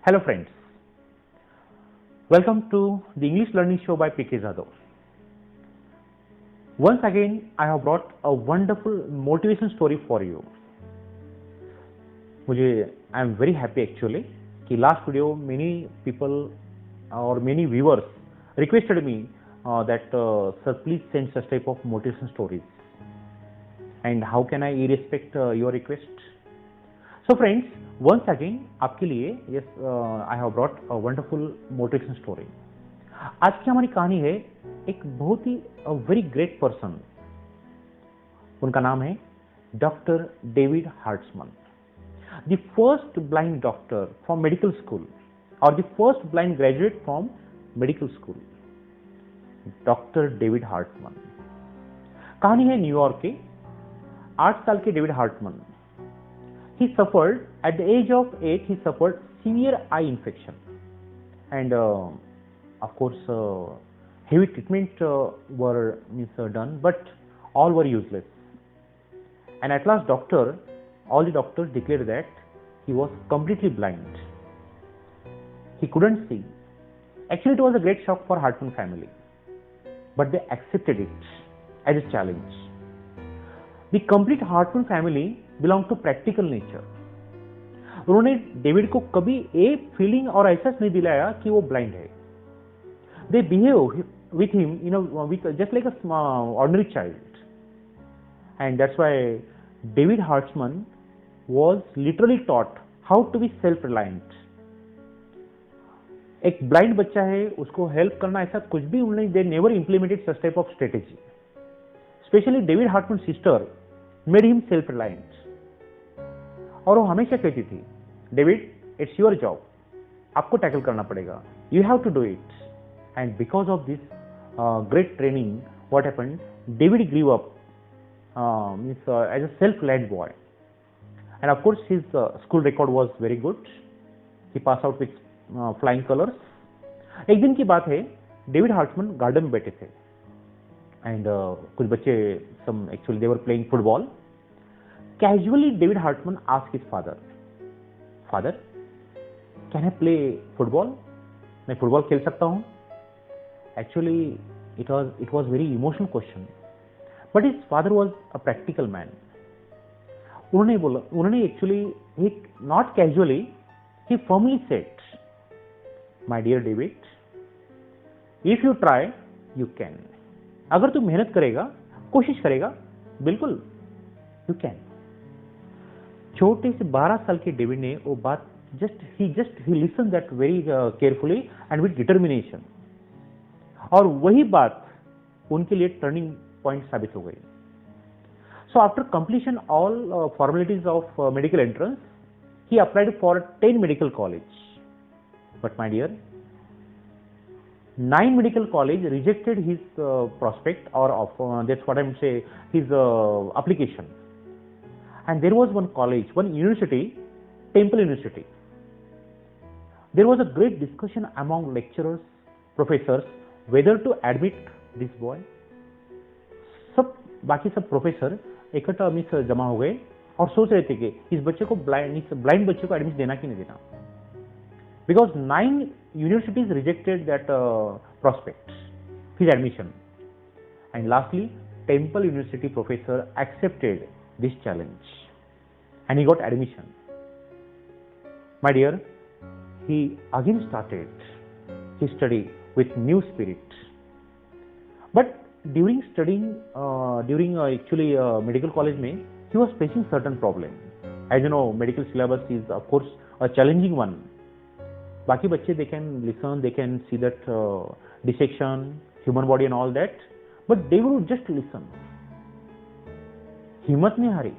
Hello friends, welcome to the English Learning Show by PK Jadhav. Once again, I have brought a wonderful motivation story for you. I am very happy actually कि last video many people or many viewers requested me that sir please send such type of motivation stories, and how can I respect your request? So friends, once again आपके लिए yes I have brought a wonderful motivation story. आज की हमारी कहानी है एक बहुत ही very great person. उनका नाम है doctor David Hartsman, the first blind doctor from medical school और the first blind graduate from medical school. Doctor David Hartsman. कहानी है न्यूयॉर्क के 8 साल के David Hartsman. He suffered at the age of 8. He suffered severe eye infection, and of course heavy treatment were done, but all were useless. And at last, all the doctors declared that he was completely blind. He couldn't see. Actually, it was a great shock for Hartman family, but they accepted it as a challenge. The complete Hartman family belong to practical nature. उन्होंने David को कभी एक feeling और एहसास नहीं दिलाया कि वो ब्लाइंड है. They behave with him just like a ordinary child, and that's why David Hartman was literally taught how to be self-reliant. एक ब्लाइंड बच्चा है, उसको हेल्प करना ऐसा कुछ भी उन्होंने they never implemented such type of strategy. Especially David Hartman's sister made him self-reliant. और वो हमेशा कहती थी, डेविड इट्स योर जॉब, आपको टैकल करना पड़ेगा, you have to do it. And because of this great training what happened, David grew up as a self-reliant boy, and of course his school record was very good. He passed out with flying colors. एक दिन की बात है, David हार्ट्समन garden में बैठे थे, and कुछ बच्चे some actually they were playing football. Casually, David Hartman asked his father, "Father, can I play football? मैं फुटबॉल खेल सकता हूँ?" Actually, it was very emotional question, but his father was a practical man. उन्होंने actually he not casually, he firmly said, "My dear David, if you try, you can." अगर तू मेहनत करेगा, कोशिश करेगा, बिल्कुल you can. छोटे से 12 साल के डेविड ने वो बात he listened that very carefully and with determination, और वही बात उनके लिए टर्निंग पॉइंट साबित हो गई. So after completion all formalities of medical entrance, he applied for 10 medical college, but my dear, 9 medical college rejected his prospect or that's what I'm saying, his application. And there was one college, one university, Temple University. There was a great discussion among lecturers, professors, whether to admit this boy. बाकी सब professor इकट्ठा जमा हो गए और सोच रहे थे कि इस बच्चे को ब्लाइंड बच्चे को एडमिशन देना कि नहीं देना, because 9 universities rejected that prospect, his admission, and lastly Temple University professor accepted this challenge and he got admission. My dear, he again started his study with new spirit, but during studying actually medical college mein, he was facing certain problem. As you know, medical syllabus is of course a challenging one. बाकी बच्चे they can listen, they can see that dissection, human body and all that, but they would just listen. हिम्मत नहीं हारी.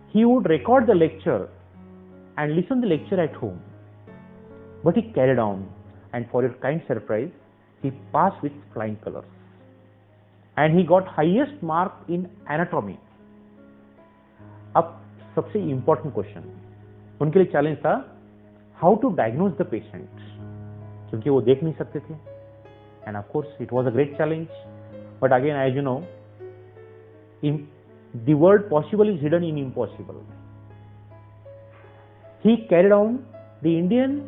He would record the lecture and listen the lecture at home, but he carried on, and for your kind surprise, he passed with flying colors, and he got highest mark in anatomy. अब सबसे important question उनके लिए challenge था, how to diagnose the patient, क्योंकि वो देख नहीं सकते थे, and of course it was a great challenge, but again as you know, the word possible is hidden in impossible. He carried on the Indian,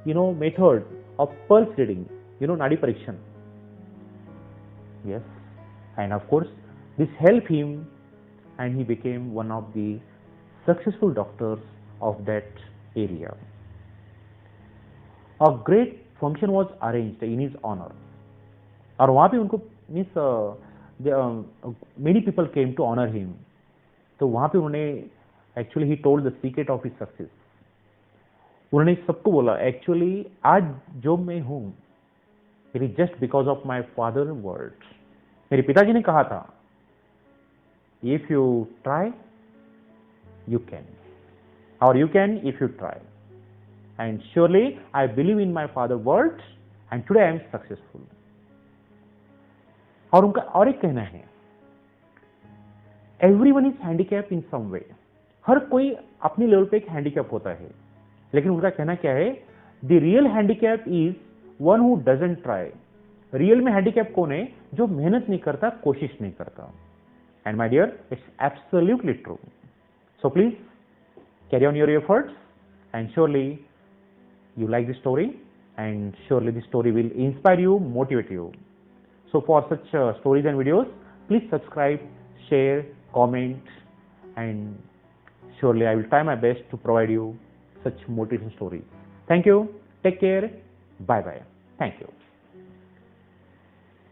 method of pulse reading, nadi parikshan. Yes, and of course, this helped him, and he became one of the successful doctors of that area. A great function was arranged in his honor, और वहाँ पे उनको means many people came to honor him. तो वहाँ पे उन्होंने actually ही told the secret of his success. उन्होंने सबको बोला एक्चुअली आज जो मैं हूँ it is just because of my father word. मेरे पिताजी ने कहा था if you try you can, और you can if you try, and surely I believe in my father word and today I am successful. और उनका और एक कहना है everyone is handicap in some way. हर कोई अपनी लेवल पे एक हैंडीकैप होता है, लेकिन उनका कहना क्या है, the real handicap is one who doesn't try. Real में हैंडीकैप कौन है, जो मेहनत नहीं करता, कोशिश नहीं करता. And my dear, it's absolutely true. So please carry on your efforts and surely you like this story, and surely this story will inspire you, motivate you. So for such stories and videos, please subscribe, share, comment, and surely I will try my best to provide you such motivational stories. Thank you. Take care. Bye bye. Thank you.